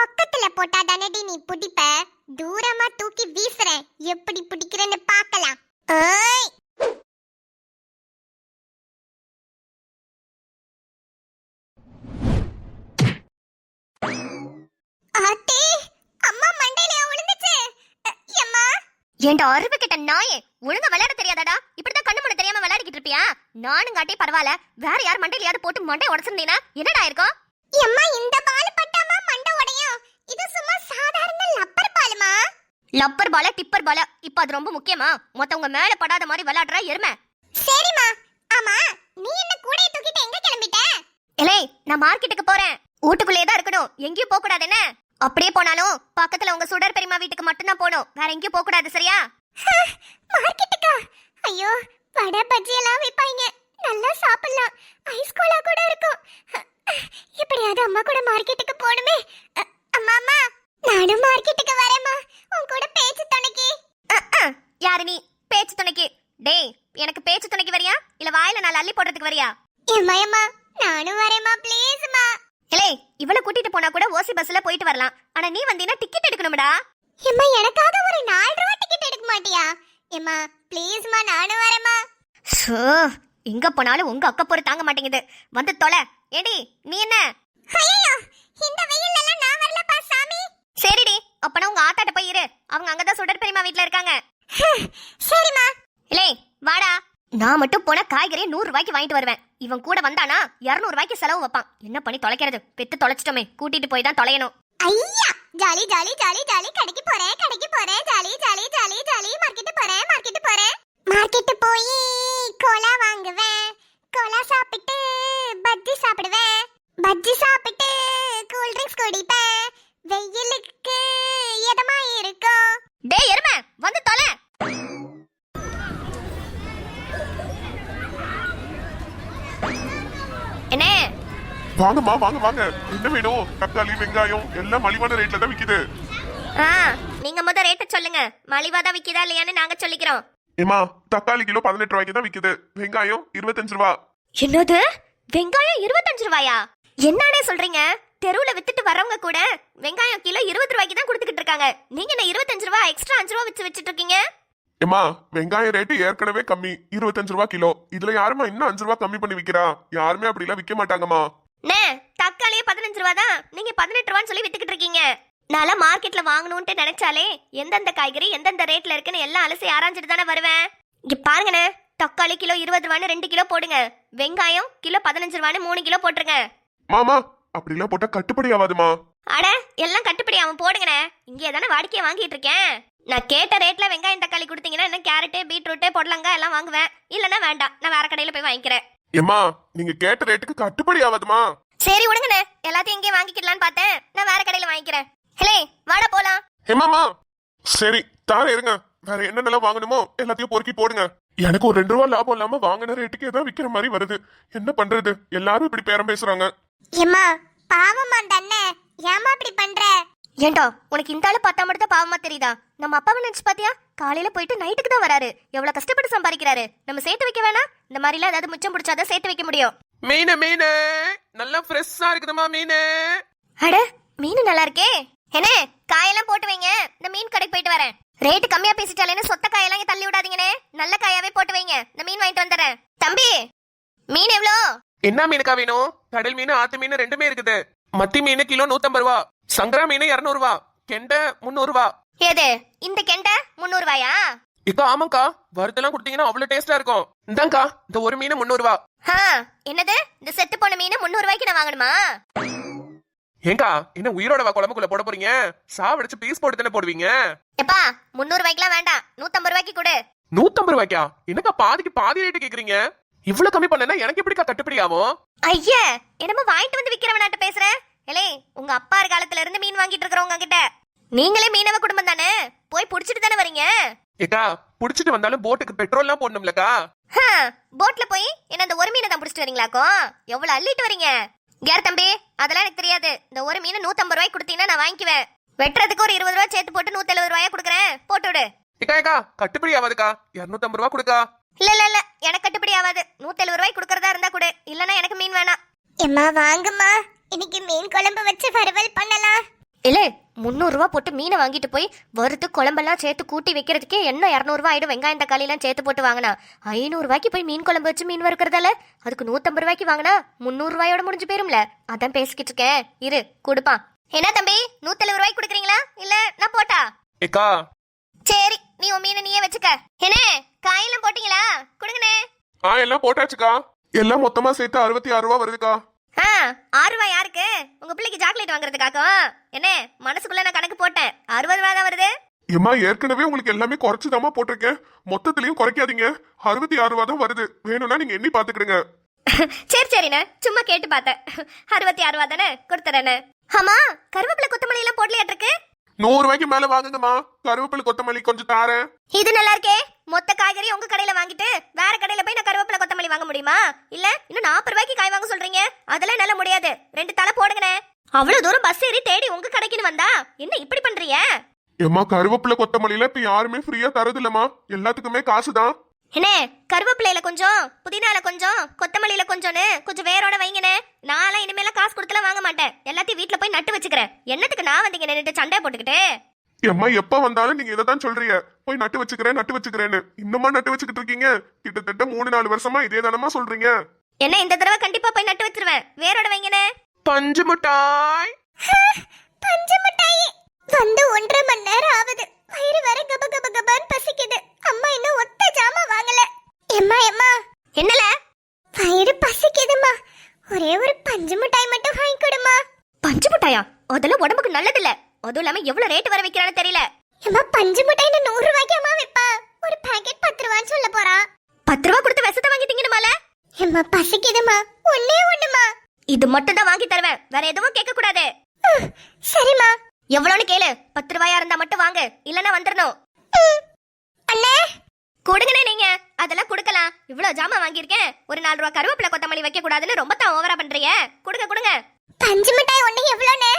பக்கத்துல போட்டா தானடி நீ பிடிப்ப. தூரமா தூக்கி வீசுறேன், எப்படி பிடிக்கிறேன்னு பார்க்கலாம். ஏய் ஆத்தி, அம்மா மண்டையில விழுந்துச்சு. அம்மா. ஏண்டா அருவு கிட்ட நாயே, ஒழுங்கா விளையாட தெரியாதாடா? இப்படிதான் கண்ணு மண்ணு தெரியாம விளையாடிக்கிட்டு இருப்பியா? நானும் காட்டி பரவாயில்ல, வேற யார் மண்டையிலயாவது போட்டு மண்டை உடச்சிருந்தீனா என்னடா இருக்கும்? அம்மா இந்த பால் பட்டாமா மண்டை உடையும். இது சும்மா சாதாரண லப்பர் பாலுமா. லப்பர் பால டிப்பர் பால இப்ப அது ரொம்ப முக்கியமா? மொத்தவங்க மேல படாத மாதிரி விளையாடுற எருமை. சரிமா. ஆமா, நீ என்ன கூடைய தூக்கிட்டு எங்க கிளம்பிட்ட? ஏலே, நான் மார்க்கெட்டுக்கு போறேன். வீட்டுக்குள்ளே தான் இருக்கணும், எங்கேயும் போக கூடாது. என்ன அப்படியே போனாலும் பக்கத்துல உங்க சுடர் பெரியமா வீட்டுக்கு மட்டும் தான் போகணும், வேற எங்கேயும் போக கூடாது, சரியா? மார்க்கெட்டுக்கா? ஐயோ, வடை பஜ்ஜி எல்லாம் விப்பாங்க, நல்லா சாப்பிடலாம். ஐஸ் கோலா கூட இருக்கும். எப்படியாவது அம்மா கூட மார்க்கெட்டுக்கு போணுமே. அம்மா அம்மா, நானும் மார்க்கெட்டுக்கு வரேம்மா, உன் கூட பேச்சு துணைக்கு. யாரு நீ பேச்சு துணைக்கு? டேய், எனக்கு பேச்சு துணைக்கு வரியா இல்ல வாயில நான் அள்ளி போடுறதுக்கு வரியா? ஏம்மா, நானும் வரேம்மா, ப்ளீஸ்மா. ஏலே, இவளை கூட்டிட்டு போனா கூட ஓசி பஸ்ல போயிட்டு வரலாம், ஆனா நீ வந்தீனா டிக்கெட் எடுக்கணும்டா. ஏம்மா, எனக்காக ஒரு 4 ரூபாய் டிக்கெட் எடுக்க மாட்டியா? ஏம்மா ப்ளீஸ்மா, நானும் வரேம்மா. சோ, எங்க போனாலும் உங்க அக்க போற தாங்க மாட்டேங்குது. வந்து தொலை. ஏடி, நீ என்ன? ஐயோ, இந்த வெயில்ல எல்லாம் நான் வரலப்பா சாமி. சரிடி, அப்பனா உங்க ஆத்தாட்ட போய் இரு, அவங்க அங்கதான் சுடர் பெரியமா வீட்ல இருக்காங்க. சரிம்மா. ஏலே, வாடா. நான் மட்டும் போன காய்கறி 100 ரூபாய்க்கு வாங்கிட்டு வருவேன். இவன் கூட வந்தானா 200 ரூபாய்க்கு செலவு வைப்பான். என்ன பண்ணி தொலைக்கிறது? பெத்து தொலைச்சிட்டோமே, கூட்டிட்டு போய் தான் தொலையணும். ஐயா, ஜாலி ஜாலி ஜாலி ஜாலி. கடைக்கு போறேன், கடைக்கு போறேன். Jolly jolly jolly jolly. Market போறேன், மார்க்கெட் போறேன். மார்க்கெட் போய் கோலா வாங்குவேன். கோலா சாப்பிட்டு பஜ்ஜி சாப்பிடுவேன். பஜ்ஜி சாப்பிட்டு கூல் ட்ரிங்க்ஸ் குடிப்பேன். வெயிலுக்கு இதமா இருக்கும். டேய் எருமை, வந்து தொலை. என்ன? வாங்கம்மா, வாங்க வாங்க. என்ன வேணும்? தக்காளி, வெங்காயம் எல்லாம் மலிவான ரேட்ல தான் விக்குது. நீங்க முத ரேட்ட சொல்லுங்க, மலிவா தான் விக்குதா இல்லையான்னு நாங்க சொல்லிக்கிறோம். ஏமா, தக்காளி கிலோ 18 ரூபாய்க்கு தான் விக்குது. வெங்காயம் 25 ரூபா. என்னது? வெங்காயம் 25 ரூபாயா? என்னடே சொல்றீங்க? தெருவுல வித்துட்டு வரவங்க கூட வெங்காயம் கிலோ 20 ரூபாய்க்கு தான் கொடுத்துக்கிட்டு இருக்காங்க. நீங்க என்ன 25 ரூபா எக்ஸ்ட்ரா 5 ரூபா வச்சிட்டு இருக்கீங்க? ஏமா, வெங்காயம் ரேட்டு ஏற்கனவே கம்மி, 25 ரூபா கிலோ. இதுல யாருமா இன்னும் 5 ரூபா கம்மி பண்ணி விக்கிறா? யாருமே அப்படிலாம் விக்க மாட்டாங்கம்மா. தக்காளியே 15 ரூபா தான், நீங்க 18 ரூபான்னு சொல்லி வித்துக்கிட்டு இருக்கீங்க. நாளா மார்க்கெட்ல வாங்கணும்னு நினைச்சாலே எந்தெந்த காய்கறி எந்தெந்த ரேட்ல இருக்குன்னு எல்லாம் அலசி ஆராய்ஞ்சிட்டு தானே வருவேன். இங்க பாருங்கண்ணே, தக்காளி கிலோ 20 ரூபான்னு 2 கிலோ போடுங்க. வெங்காயம் கிலோ 15 ரூபான்னு 3 கிலோ போட்டுருங்க. மாமா, அப்படிலாம் போட்டா கட்டுப்படி ஆகாதுமா. அட, எல்லாம் கட்டுப்படி அவன் போடுங்கண்ணே. இங்கே தானே வாடிக்கையை வாங்கிட்டு இருக்கேன். நான் கேட்ட ரேட்ல வெங்காயம் தக்காளி கொடுத்தீங்கன்னா என்ன கேரட்டு பீட்ரூட்டு பொடலங்காய் எல்லாம் வாங்குவேன். இல்லன்னா வேண்டாம், நான் வேற கடையில போய் வாங்கிக்கிறேன். ஏமா, நீங்க கேட்ட ரேட்டுக்கு கட்டுப்படி ஆகாதுமா. சரி விடுங்கண்ணே, எல்லாத்தையும் இங்கே வாங்கிக்கலான்னு பார்த்தேன், நான் வேற கடையில வாங்கிக்கிறேன். ஹலே, வாடா போலாம். ஏமாமா, சரி தார இருங்க. வேற என்னென்னலாம் வாங்கணுமோ எல்லாத்தையும் பொறுக்கி போடுங்க. எனக்கு ஒரு 2 ரூபா லாபம் இல்லாம வாங்கின ரேட்டுக்கு ஏதாவது விக்கிற மாதிரி வருது. என்ன பண்றது? எல்லாரும் இப்படி பேரம் பேசுறாங்க. ஏம்மா, பாவமா தண்ணே, ஏமா இப்படி பண்ற? ஏண்டா, உனக்கு இந்த ஆளு பார்த்தா மட்டும் தான் பாவமா தெரியுதா? நம்ம அப்பாவை நினைச்சு பாத்தியா? காலையில போயிட்டு நைட்டுக்கு தான் வராரு. எவ்வளவு கஷ்டப்பட்டு சம்பாதிக்கிறாரு. நம்ம சேர்த்து வைக்க வேணா? இந்த மாதிரி எல்லாம் ஏதாவது மிச்சம் பிடிச்சாதான் சேர்த்து வைக்க முடியும். மீன் மீன் நல்லா ஃப்ரெஷ்ஷா இருக்குதுமா மீன். அட, மீன் நல்லா இருக்கே. என்ன, காயெல்லாம் போட்டு வைங்க, இந்த மீன் கடைக்கு போயிட்டு வரேன். ரேட்டு கம்மியா பேசிட்டாலேன்னு சொத்த காயெல்லாம் தள்ளி விடாதீங்கண்ணே. நல்ல காயாவே போட்டு வைங்க, இந்த மீன் வாங்கிட்டு வந்துடுறேன். தம்பி, மீன் எவ்வளோ? என்ன மீனுக்கா வேணும்? கடல் மீன் ஆத்து மீன் ரெண்டுமே இருக்குது. மத்தி மீன் கிலோ 150 ரூபா, சங்கரா மீன் 200 ரூபா, கெண்டை 300 ரூபா. ஏது இந்த கெண்டை 300 ரூபாயா? இக்கா ஆமாக்கா, வறுத்தெல்லாம் கொடுத்தீங்கன்னா அவ்வளவு டேஸ்டா இருக்கும். இந்தாங்கா, இந்த ஒரு மீன் 300 ரூபா. என்னது, இந்த செத்து போன மீன் 300 ரூபாய்க்கு நான் வாங்கணுமா? ஏங்கா, என்ன உயிரோடவா குழம்புக்குள்ள போட போறீங்க? சாவடிச்சு பீஸ் போட்டு தானே போடுவீங்க. எப்பா, 300 ரூபாய்க்குலாம் வேண்டாம், 150 ரூபாய்க்கு கொடு. 150 ரூபாய்க்கா? என்னக்கா பாதிக்கு பாதி ரேட்டு கேக்குறீங்க? இவ்வளவு கம்மி பண்ணா எனக்கு எப்படிக்கா கட்டுப்படி ஆகும்? ஐயா, என்னமோ வாங்கிட்டு வந்து விக்கிறவனாட்ட பேசுற? ஏலே, உங்க அப்பா காலத்துல இருந்து மீன் வாங்கிட்டு இருக்கிறவங்க கிட்ட நீங்களே மீனவ குடும்பம் தானே, போய் புடிச்சிட்டு தானே வரீங்க. ஏக்கா, புடிச்சிட்டு வந்தாலும் போட்டுக்கு பெட்ரோல் எல்லாம் போடணும்லக்கா. போட்ல போய் என்ன அந்த ஒரு மீனை தான் புடிச்சிட்டு வரீங்களாக்கும்? எவ்வளவு அள்ளிட்டு வரீங்க? யார் தம்பி, அதெல்லாம் எனக்கு தெரியாது. இந்த ஒரு மீன் 150 ரூபாய்க்கு கொடுத்தீங்கன்னா நான் வாங்கிக்குவேன். வெட்டுறதுக்கு ஒரு 20 ரூபாய் சேர்த்து போட்டு 170 ரூபாயா கொடுக்குறேன், போட்டு விடு. ஏக்கா, கட்டுப்படி ஆகாதுக்கா, 250 ரூபாய் கொடுக்கா. இல்ல இல்ல இல்ல, எனக்கு கட்டுப்படி ஆகாது. 170 ரூபாய் கொடுக்கறதா இருந்தா கூட, இல்லனா எனக்கு மீன் வேணாம். எம்மா வாங்குமா, இன்னைக்கு மீன் குழம்பு வச்சு வறுவல் பண்ணலாம். இல்ல 300 ரூபா போட்டு மீனை வாங்கிட்டு போய் வறுத்து குழம்பெல்லாம் சேர்த்து கூட்டி வைக்கிறதுக்கே என்ன 200 ரூபா ஆயிடும். வெங்காயம் தக்காளி எல்லாம் சேர்த்து போட்டு வாங்கினா 500 ரூபாய்க்கு போய் மீன் குழம்பு வச்சு மீன் வறுக்கிறதால அதுக்கு 150 ரூபாய்க்கு வாங்கினா 300 ரூபாயோட முடிஞ்சு போயிரும்ல. அதான் பேசிக்கிட்டு இருக்கேன், இரு கொடுப்பான். என்ன தம்பி 170 ரூபாய்க்கு கொடுக்குறீங்களா இல்ல நான் போட்டா? ஏக்கா சரி நீ உன் மீனை நீயே வச்சுக்க. என்ன காயெல்லாம் போட்டீங்களா? கொடுங்கண்ணே. எல்லாம் போட்டாச்சுக்கா. எல்லாம் மொத்தமா சேர்த்து 66 ரூபா வருதுக்கா. 6 ரூபாய் யாருக்கு? உங்க பிள்ளைக்கு சாக்லேட் வாங்குறதுக்காக்கும். என்ன மனசுக்குள்ள நான் கணக்கு போட்டேன், 60 ரூபாய் தான் வருது. ஏம்மா ஏற்கனவே உங்களுக்கு எல்லாமே குறைச்சுதாம்மா போட்டிருக்கேன். மொத்தத்திலயும் குறைக்காதீங்க. 66 ரூபா தான் வருது. வேணும்னா நீங்க எண்ணி பாத்துக்கிடுங்க. சரி சரிண்ணே, சும்மா கேட்டு பார்த்தேன். 66 ரூபா தானே, கொடுத்துறேன்னு. ஆமா கருவேப்பிலை கொத்தமல்லி எல்லாம் போடலையாட்டிருக்கு. 100 ரூபாய்க்கு மேல வாங்குங்கம்மா. கருவேப்பிலை கொத்தமல்லி கொஞ்சம் தாரேன். இது நல்லா இருக்கே. மொத்த காய்கறி உங்க கடையில வாங்கிட்டு வேற கடையில போய் நான் கருவேப்பிலை கொத்தமல்லி வாங்க முடியுமா? இல்ல இன்னும் 40 ரூபாய்க்கு காய் வாங்க சொல்றீங்க? அதெல்லாம் நல்ல முடியாது. 2 தலை போடுங்கண்ணே. அவ்வளவு தூரம் பஸ் ஏறி தேடி உங்க கடைக்குன்னு வந்தா என்ன இப்படி பண்றீங்க? ஏம்மா கருவேப்பிலை கொத்தமல்லியில இப்ப யாருமே ஃப்ரீயா தரது இல்லம்மா. எல்லாத்துக்குமே காசுதான். என்ன கருவேப்பிலையில கொஞ்சம், புதினால கொஞ்சம், கொத்தமல்லியில கொஞ்சம்னு கொஞ்சம் வேரோட வைங்கண்ணே. நான்லாம் இனிமேல காசு கொடுத்துலாம் வாங்க மாட்டேன். எல்லாத்தையும் வீட்டுல போய் நட்டு வச்சுக்கிறேன். என்னத்துக்கு நான் வந்தீங்க நின்னுட்டு சண்டை போட்டுக்கிட்டு? ஏம்மா எப்ப வந்தாலும் நீங்க இதைதான் சொல்றீங்க, போய் நட்டு வச்சுக்கிறேன்னு. இன்னுமா நட்டு வச்சுக்கிட்டு இருக்கீங்க? கிட்டத்தட்ட 3-4 வருஷமா இதே தானமா சொல்றீங்க. என்ன இந்த தடவை கண்டிப்பா போய் நட்டு வச்சிருவேன். வேரோட வைங்கண்ணே. பஞ்சு மிட்டாய். பஞ்சு மிட்டாய் வந்து 1.5 மணி நேரம் ஆகுது. வயிறு வர கப கப கபான்னு பசிக்குது. அம்மா இன்னும் ஒத்த ஜாமா வாங்கல. எம்மா என்னல வயிறு பசிக்குதுமா. ஒரே ஒரு பஞ்சு மிட்டாய் மட்டும் வாங்கி கொடுமா. பஞ்சு மிட்டாயா? அதெல்லாம் உடம்புக்கு நல்லது இல்ல. அதுவும் இல்லாம எவ்வளவு ரேட் வர வைக்கிறான்னு தெரியல. எம்மா பஞ்சு மிட்டாய் 100 ரூபாய்க்கு அம்மா விப்பா. ஒரு பாக்கெட் 10 ரூபான்னு சொல்ல போறா. 10 ரூபா கொடுத்து விஷத்தை வாங்கி திங்கணுமால? எம்மா பசிக்குதுமா. ஒண்ணே ஒண்ணுமா. இது மட்டும் தான் வாங்கி தருவேன், வேற எதுவும் கேட்க கூடாது. சரிம்மா. எவ்வளவுன்னு கேளு. 10 ரூபாயா இருந்தா மட்டும் வாங்க, இல்லன்னா வந்துடணும். அண்ணே கொடுங்கண்ணே. நீங்க அதெல்லாம் கொடுக்கலாம். இவ்வளவு ஜாமா வாங்கியிருக்கேன். ஒரு 4 ரூபா கருவேப்பிலை கொத்தமல்லி வைக்க கூடாதுன்னு ரொம்ப தான் ஓவரா பண்றீங்க. கொடுங்க. பஞ்சு மிட்டாய் ஒண்ணு எவ்வளோண்ணே?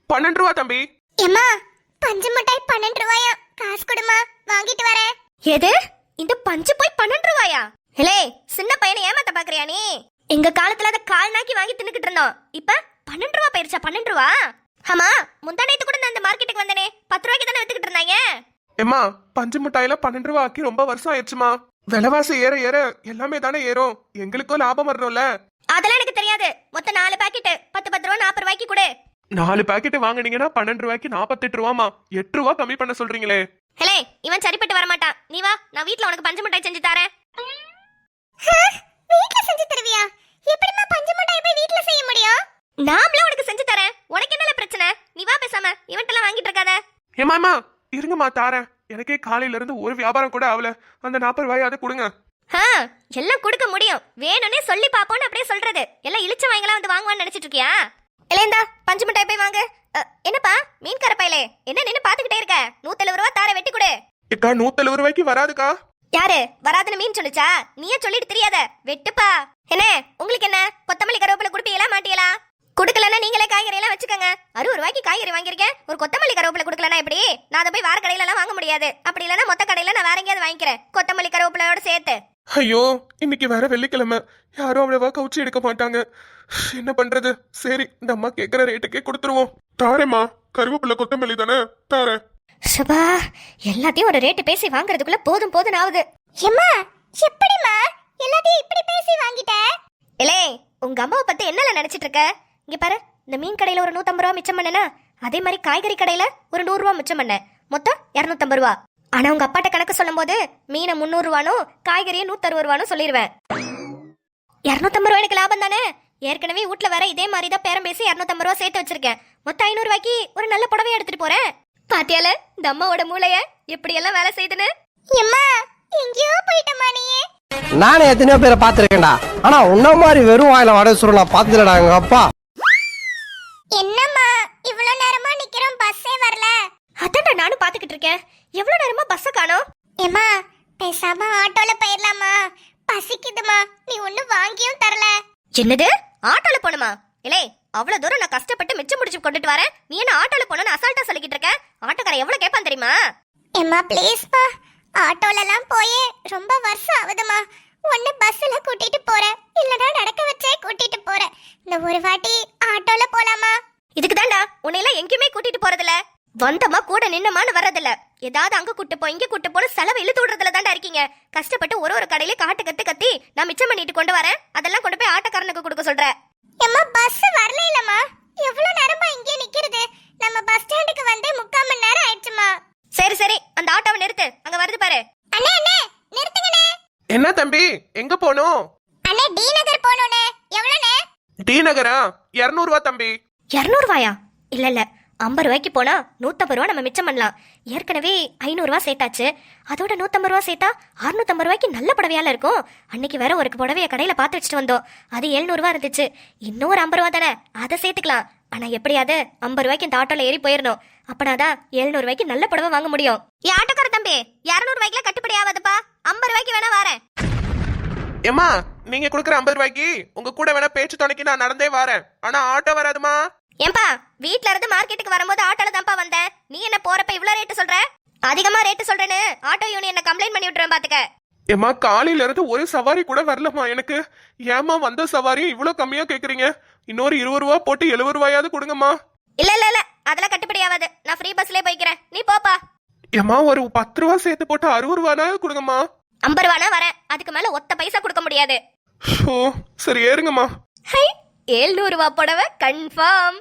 12 ரூபா தம்பி. எம்மா பஞ்சு மிட்டாய் 12 ரூபாயா? காசு கொடுமா, வாங்கிட்டு வரேன். எது இந்த பஞ்சு போய் 12 ரூபாயா? ஹலே சின்ன பையனை ஏமாத்த பாக்குறியா நீ? எங்க காலத்துல அத கால் நாக்கி வாங்கி தின்னுக்கிட்டு இருந்தோம். இப்ப 12 ரூபா போயிருச்சா? 12 ரூபா? ஆமா முந்தானேத்து கூட நான் இந்த மார்க்கெட்டுக்கு வந்தனே 10 ரூபாய்க்கு தானே வித்துக்கிட்டு இருந்தாங்க. ஏம்மா பஞ்சு மிட்டாயில 12 ரூபா ஆக்கி ரொம்ப வருஷம் ஆயிடுச்சுமா. விலைவாசி ஏற ஏற எல்லாமே தானே ஏறும். எங்களுக்கும் லாபம் வரணும்ல. அதெல்லாம் எனக்கு தெரியாது. மொத்தம் 4 பாக்கெட் 10 ரூபா 40 ரூபாய்க்கு கொடு. 4 பாக்கெட் வாங்குனீங்கன்னா 12 ரூபாய்க்கு 48 ரூபாமா. 8 ரூபா கம்மி பண்ண சொல்றீங்களே. ஹலே இவன் சரிப்பட்டு வர மாட்டான். நீ வா, நான் வீட்ல உனக்கு பஞ்சு மிட்டாய் செஞ்சு தரேன். வீட்ல செஞ்சு தருவியா? எப்படிமா பஞ்சு மிட்டாய் போய் வீட்ல செய்ய முடியும்? நாமளே உனக்கு செஞ்சு தரேன். உனக்கு என்னல பிரச்சனை? நீ வா பேசாம இவன்ட்டெல்லாம் வாங்கிட்டு இருக்காத. ஏமாமா இருங்கம்மா தாரேன். எனக்கே காலையில இருந்து ஒரு வியாபாரம் கூட ஆகல. அந்த 40 ரூபாயாவது கொடுங்க. எல்லாம் கொடுக்க முடியும். வேணும்னே சொல்லி பாப்போன்னு அப்படியே சொல்றது. எல்லாம் இழிச்ச வாங்கலாம் வந்து வாங்குவான்னு நினைச்சிட்டு இருக்கியா? இல்லைந்தா பஞ்சு மிட்டாய் போய் வாங்க. என்னப்பா மீன் கரப்பையிலே என்ன நின்னு பாத்துக்கிட்டே இருக்க? 170 ரூபா தார வெட்டி கொடு. ஏக்கா 170 ரூபாய்க்கு வராதுக்கா. யாரு வராதுன்னு மீன் சொல்லுச்சா? நீயே சொல்லிட்டு தெரியாத. வெட்டுப்பா. என்ன உங்களுக்கு என்ன கொத்தமல்லி கருவேப்பிலை குடுப்பீங்களா மாட்டீங்களா? குடுக்கலன்னா நீங்களே காய்கறி எல்லாம் வச்சுக்கோங்க. 60 ரூபாய்க்கு காய்கறி வாங்கியிருக்கேன். ஒரு கொத்தமல்லி கருவேப்பிலை குடுக்கலன்னா எப்படி? நான் அதை போய் வேற கடையில எல்லாம் வாங்க முடியாது. அப்படி இல்லைன்னா மொத்த கடையில நான் வேற எங்கேயாவது வாங்கிக்கிறேன் கொத்தமல்லி கருவேப்பிலையோட சேர்த்து. ஐயோ இன்னைக்கு வேற வெள்ளிக்கிழமை. யாரும் அவ்வளவா கவுச்சி எடுக்க மாட்டாங்க. என்ன பண்றது? சரி இந்த அம்மா கேக்குற ரேட்டுக்கே கொடுத்துருவோம். தாரேம்மா. கருவேப்பிலை கொத்தமல்லி தானே தாரேன். சபா எல்லாத்தையும் ஒரு ரேட்டு பேசி வாங்குறதுக்குள்ள போதும் ஆகுது. எம்மா எப்படிமா எல்லாத்தையும் இப்படி பேசி வாங்கிட்ட? இல்லே உங்க அம்மாவை பத்தி என்னல நினைச்சிட்டு இருக்க? இங்க பாரு, இந்த மீன் கடையில ஒரு 150 ரூபா மிச்சம் பண்ணனா, அதே மாதிரி காய்கறி கடையில ஒரு 100 ரூபா மிச்சம் பண்ண, மொத்தம் 250 ரூபா. ஆனா உங்க அப்பாட்ட கணக்கு சொல்லும் போது மீனை 300 ரூபானும் காய்கறியை 160 ரூபானும் சொல்லிடுவேன். 250 ரூபா எனக்கு லாபம் தானே. ஏற்கனவே வீட்டுல வேற இதே மாதிரி தான் பேரம் பேசி 250 ரூபா சேர்த்து வச்சிருக்கேன். மொத்தம் 500 ரூபாய்க்கு ஒரு நல்ல புடவை எடுத்துட்டு போறேன். பாத்தியால இந்த அம்மாவோட மூளைய எப்படி எல்லாம் வேலை செய்யுதுன்னு. எம்மா எங்கேயோ போயிட்டமா நீயே. நானே எத்தனையோ பேரை பார்த்திருக்கேன்டா. ஆனா உன்ன மாதிரி வெறும் வாயில வடை சுருள் நான் பார்த்ததுலடா எங்க அப்பா. என்னம்மா இவ்வளவு நேரமா நிக்கிறோம், பஸ்ஸே வரல? அதான்டா நானும் பாத்துக்கிட்டு இருக்கேன். எவ்வளவு நேரமா பஸ்ஸ காணோம். எம்மா பேசாம ஆட்டோல போயிடலாமா? பசிக்குதுமா. நீ ஒண்ணும் வாங்கியும் தரல. என்னது ஆட்டோல போணுமா? இல்லை அவ்வளவு தூரம் நான் கஷ்டப்பட்டு மிச்சம் முடிச்சு கொண்டுட்டு வரேன். நீ என்ன ஆட்டோல போனோன்னு அசால்ட்டா சொல்லிக்கிட்டு இருக்க? ஆட்டோக்காரன் எவ்வளவு கேட்பான் தெரியுமா? எம்மா ப்ளீஸ்ப்பா, ஆட்டோலலாம் போயே ரொம்ப வருஷம் ஆகுதுமா. ஒன்னு பஸ்ல கூட்டிட்டு போறேன், இல்லனா நடக்க வச்சே கூட்டிட்டு போறேன். இந்த ஒரு வாட்டி ஆட்டோல போலாமா? இதுக்கு தாண்டா உன்னையெல்லாம் எங்கேயுமே கூட்டிட்டு போறதில்ல. வந்தமா கூட நின்னமான்னு வர்றதில்ல. ஏதாவது அங்க கூட்டு போ இங்க கூட்டு போன செலவு இழுத்து விடுறதுல தாண்டா இருக்கீங்க. கஷ்டப்பட்டு ஒரு கடையில காட்டு கத்தி நான் மிச்சம் பண்ணிட்டு கொண்டு வரேன். அதெல்லாம் கொண்டு போய் ஆட்டக்காரனுக்கு கொடுக்க சொல்ற. அம்மா பஸ் வரல இல்லம்மா. எவ்வளவு நேரமா இங்கே நிக்கிறது? நம்ம பஸ் ஸ்டாண்டுக்கு வந்து 3/4 மணி நேரம் ஆயிடுச்சுமா. சரி சரி அந்த ஆட்டோவை நிறுத்து, அங்க வருது பாரு. அண்ணே அண்ணே நிறுத்துங்கண்ணே. என்ன தம்பி எங்க போகணும்? அண்ணே டி நகர் போணும்ண்ணே. எவ்வளவுண்ணே? டி நகரா? 200 ரூபா தம்பி. 200 ரூபாயா? இல்ல இல்ல 50 ரூபாய்க்கு போனா 150 ரூபா நம்ம மிச்சம் பண்ணலாம். ஏற்கனவே 500 ரூபா சேர்த்தாச்சு. அதோட 150 ரூபா சேர்த்தா 650 ரூபாய்க்கு நல்ல புடவையால இருக்கும். அன்னைக்கு வேற ஒரு புடவைய கடையில பார்த்து வச்சுட்டு வந்தோம். அது 700 ரூபா இருந்துச்சு. இன்னும் ஒரு 50 ரூபா தானே, அதை சேர்த்துக்கலாம். ஆனா எப்படியாவது 50 ரூபாய்க்கு இந்த ஆட்டோல ஏறி போயிடணும். அப்பனாதான் 700 ரூபாய்க்கு நல்ல புடவை வாங்க முடியும். ஆட்டோக்கார தம்பி 200 ரூபாய்க்குலாம் கட்டுப்படி ஆகாதுப்பா. 50 ரூபாய்க்கு வேணா வரேன். ஏமா நீங்க கொடுக்குற 50 ரூபாய்க்கு உங்க கூட வேணா பேச்சு துணைக்கு நான் நடந்தே வரேன். ஆனா ஆட்டோ வராதுமா. ஏன்பா வீட்ல இருந்து மார்க்கெட்டுக்கு வரும்போது ஆட்டோல தான்ப்பா வந்தேன். நீ என்ன போறப்ப இவ்ளோ ரேட்டு சொல்ற? அதிகமா ரேட்டு சொல்றேன்னு ஆட்டோ யூனியன் கம்ப்ளைண்ட் பண்ணி விட்டுறேன் பாத்துக்க. ஏமா காலையில இருந்து ஒரு சவாரி கூட வரலமா எனக்கு. ஏமா வந்த சவாரியும் இவ்வளவு கம்மியா கேக்குறீங்க? இன்னொரு 20 ரூபா போட்டு 70 ரூபாயாவது கொடுங்கம்மா. இல்ல இல்ல இல்ல அதெல்லாம் கட்டுப்படி ஆகாது. நான் ஃப்ரீ பஸ்லயே போய்க்கிறேன், நீ போப்பா. ஏமா ஒரு 10 ரூபா சேர்த்து போட்டு 60 ரூபாயாவது கொடுங்கம்மா. 50 ரூபானா வரேன், அதுக்கு மேல ஒத்த பைசா கொடுக்க முடியாது. ஓ சரி ஏறுங்கம்மா. ஹை 700 ரூபா புடவை கன்ஃபார்ம்.